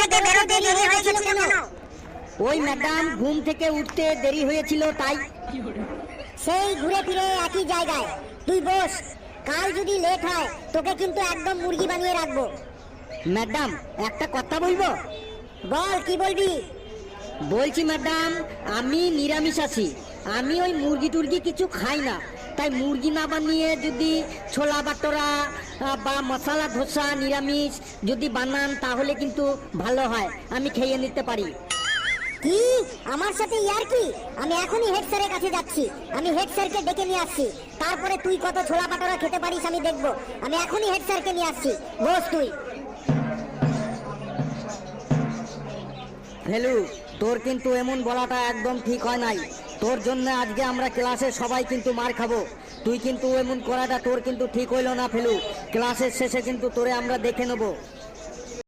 থেকে বেরোতে দেরি হয়েছিল কেন? ওই ম্যাডাম ঘুম থেকে উঠতে দেরি হয়েছিল তাই। সেই ঘুরে ফিরে একই জায়গায়। তুই বস, কাল যদি লেট হয় তোকে কিন্তু একদম মুরগি বানিয়ে রাখবো। ম্যাডাম একটা কথা বলবো? বল, কি বলবি? বলছি ম্যাডাম, আমি নিরামিষাশী, আমি ওই মুরগি টুরগি কিছু খাই না, তাই মুরগি না বানিয়ে যদি ছোলা বাটোরা বা মশলা ধোসা নিরামিষ যদি বানান তাহলে কিন্তু ভালো হয়, আমি খেয়ে নিতে পারি। কি আমার সাথে ইয়ার কি? আমি এখনই হেড স্যারের কাছে যাচ্ছি, আমি হেড স্যারকে ডেকে নিয়ে আসছি, তারপরে তুই কত ছোলা পাটোরা খেতে পারিস আমি দেখবো। আমি এখনই হেড স্যারকে নিয়ে আসছি, বস তুই। ফেলু, তোর কিন্তু এমন বলাটা একদম ঠিক হয় নাই। তোর জন্য আজকে আমরা ক্লাসে সবাই কিন্তু মার খাবো। তুই কিন্তু এমন করাটা তোর কিন্তু ঠিক হইল না ফেলু। ক্লাসের শেষে কিন্তু তোরে আমরা দেখে নেবো।